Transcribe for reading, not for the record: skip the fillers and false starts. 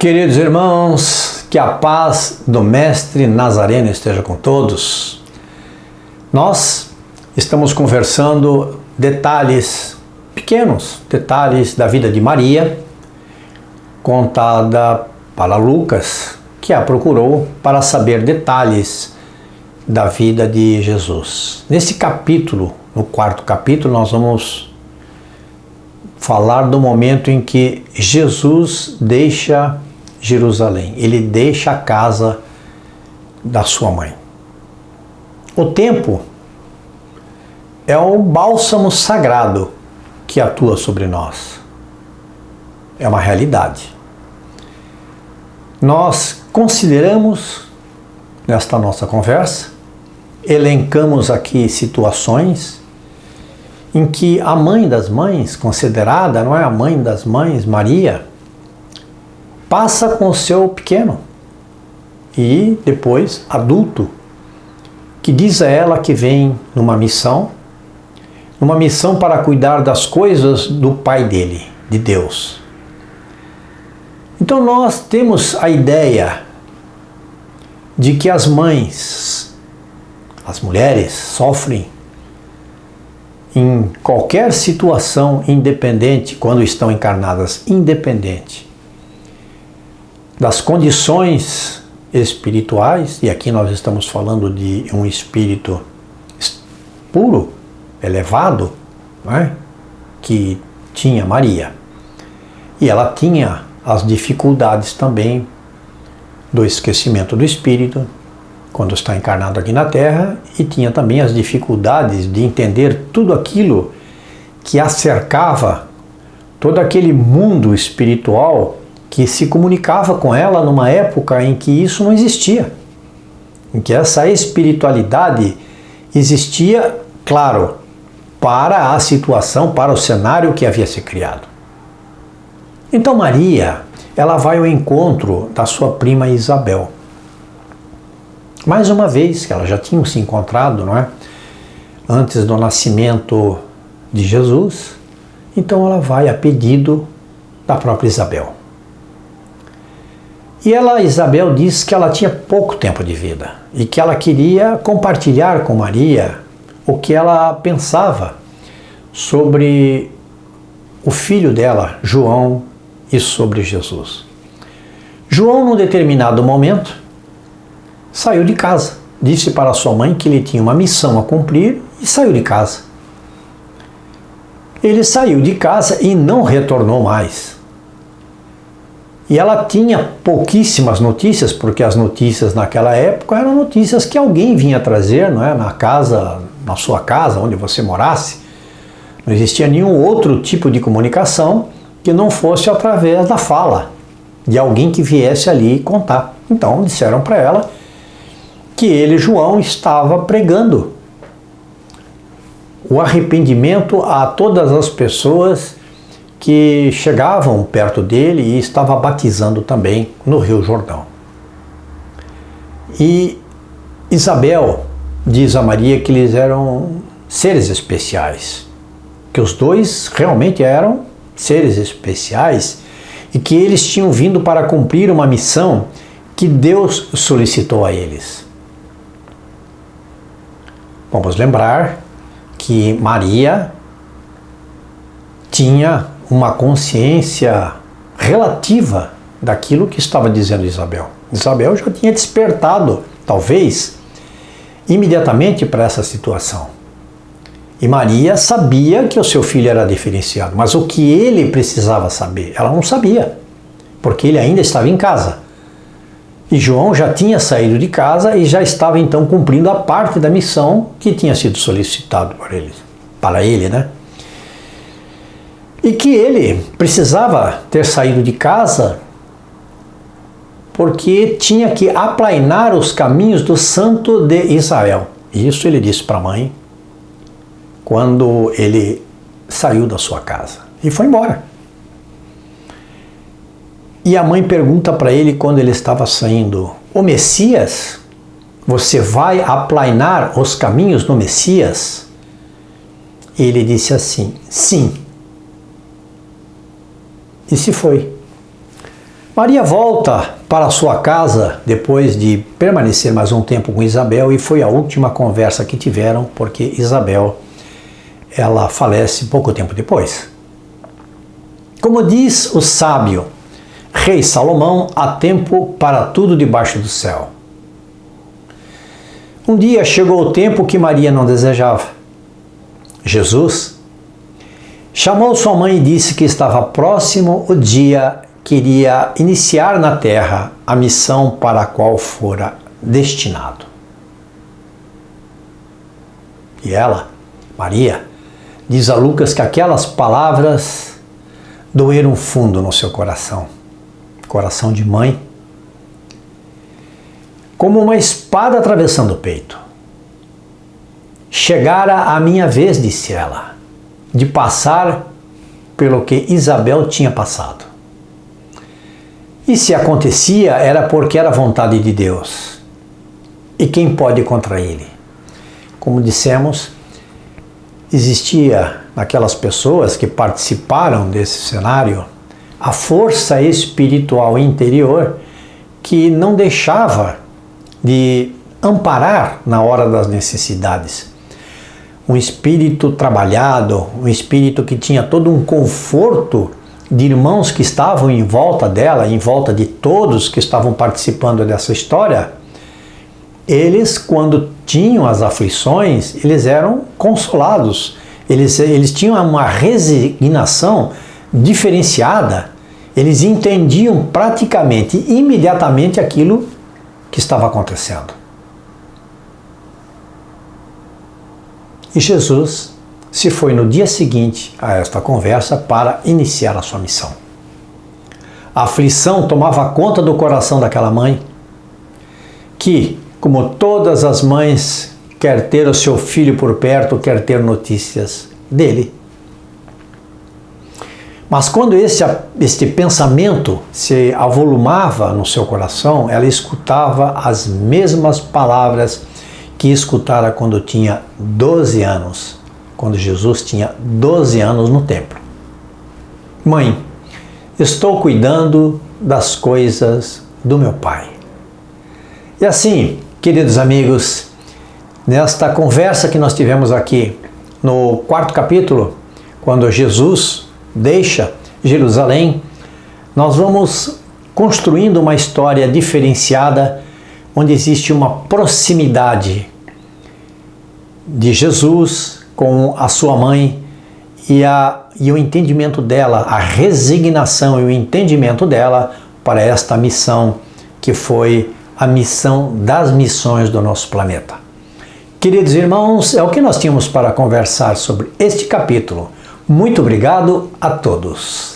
Queridos irmãos, que a paz do Mestre Nazareno esteja com todos. Nós estamos conversando pequenos detalhes da vida de Maria, contada para Lucas, que a procurou para saber detalhes da vida de Jesus. Nesse capítulo, no 4º capítulo, nós vamos falar do momento em que Jesus deixa Jerusalém. Ele deixa a casa da sua mãe. O tempo é o bálsamo sagrado que atua sobre nós. É uma realidade. Nós consideramos, nesta nossa conversa, elencamos aqui situações em que a mãe das mães, considerada, não é a mãe das mães, Maria, passa com o seu pequeno e depois adulto, que diz a ela que vem numa missão para cuidar das coisas do pai dele, de Deus. Então nós temos a ideia de que as mães, as mulheres, sofrem em qualquer situação independente, quando estão encarnadas, independente das condições espirituais, e aqui nós estamos falando de um espírito puro, elevado, não é? Que tinha Maria. E ela tinha as dificuldades também do esquecimento do espírito, quando está encarnado aqui na Terra, e tinha também as dificuldades de entender tudo aquilo que a cercava, todo aquele mundo espiritual que se comunicava com ela numa época em que isso não existia, em que essa espiritualidade existia, claro, para a situação, para o cenário que havia se criado. Então Maria, ela vai ao encontro da sua prima Isabel. Mais uma vez, que elas já tinham se encontrado, não é? Antes do nascimento de Jesus, então ela vai a pedido da própria Isabel. E Isabel diz que ela tinha pouco tempo de vida e que ela queria compartilhar com Maria o que ela pensava sobre o filho dela, João, e sobre Jesus. João, num determinado momento, saiu de casa. Disse para sua mãe que ele tinha uma missão a cumprir e saiu de casa. Ele saiu de casa e não retornou mais. E ela tinha pouquíssimas notícias, porque as notícias naquela época eram notícias que alguém vinha trazer, não é? Na sua casa, onde você morasse. Não existia nenhum outro tipo de comunicação que não fosse através da fala de alguém que viesse ali contar. Então disseram para ela que ele, João, estava pregando o arrependimento a todas as pessoas que chegavam perto dele e estava batizando também no Rio Jordão. E Isabel diz a Maria que eles eram seres especiais, que os dois realmente eram seres especiais e que eles tinham vindo para cumprir uma missão que Deus solicitou a eles. Vamos lembrar que Maria tinha uma consciência relativa daquilo que estava dizendo Isabel. Isabel já tinha despertado, talvez, imediatamente para essa situação. E Maria sabia que o seu filho era diferenciado, mas o que ele precisava saber, ela não sabia, porque ele ainda estava em casa. E João já tinha saído de casa e já estava então cumprindo a parte da missão que tinha sido solicitado para ele, né? E que ele precisava ter saído de casa porque tinha que aplainar os caminhos do Santo de Israel. Isso ele disse para a mãe quando ele saiu da sua casa e foi embora. E a mãe pergunta para ele quando ele estava saindo: o Messias? Você vai aplainar os caminhos do Messias? Ele disse assim: sim. E se foi. Maria volta para sua casa depois de permanecer mais um tempo com Isabel, e foi a última conversa que tiveram, porque Isabel, ela falece pouco tempo depois. Como diz o sábio rei Salomão, há tempo para tudo debaixo do céu. Um dia chegou o tempo que Maria não desejava. Jesus chamou sua mãe e disse que estava próximo o dia que iria iniciar na terra a missão para a qual fora destinado. E ela, Maria, diz a Lucas que aquelas palavras doeram fundo no seu coração, coração de mãe, como uma espada atravessando o peito. Chegara a minha vez, disse ela, de passar pelo que Isabel tinha passado. E se acontecia, era porque era vontade de Deus. E quem pode contra ele? Como dissemos, existia naquelas pessoas que participaram desse cenário a força espiritual interior que não deixava de amparar na hora das necessidades. Um espírito trabalhado, um espírito que tinha todo um conforto de irmãos que estavam em volta dela, em volta de todos que estavam participando dessa história. Eles, quando tinham as aflições, eles eram consolados, eles tinham uma resignação diferenciada, eles entendiam praticamente, imediatamente aquilo que estava acontecendo. E Jesus se foi no dia seguinte a esta conversa para iniciar a sua missão. A aflição tomava conta do coração daquela mãe, que, como todas as mães, quer ter o seu filho por perto, quer ter notícias dele. Mas quando este pensamento se avolumava no seu coração, ela escutava as mesmas palavras que escutara quando tinha 12 anos, quando Jesus tinha 12 anos no templo. Mãe, estou cuidando das coisas do meu Pai. E assim, queridos amigos, nesta conversa que nós tivemos aqui no 4º capítulo, quando Jesus deixa Jerusalém, nós vamos construindo uma história diferenciada, onde existe uma proximidade de Jesus com a sua mãe e o entendimento dela, a resignação e o entendimento dela para esta missão, que foi a missão das missões do nosso planeta. Queridos irmãos, é o que nós tínhamos para conversar sobre este capítulo. Muito obrigado a todos.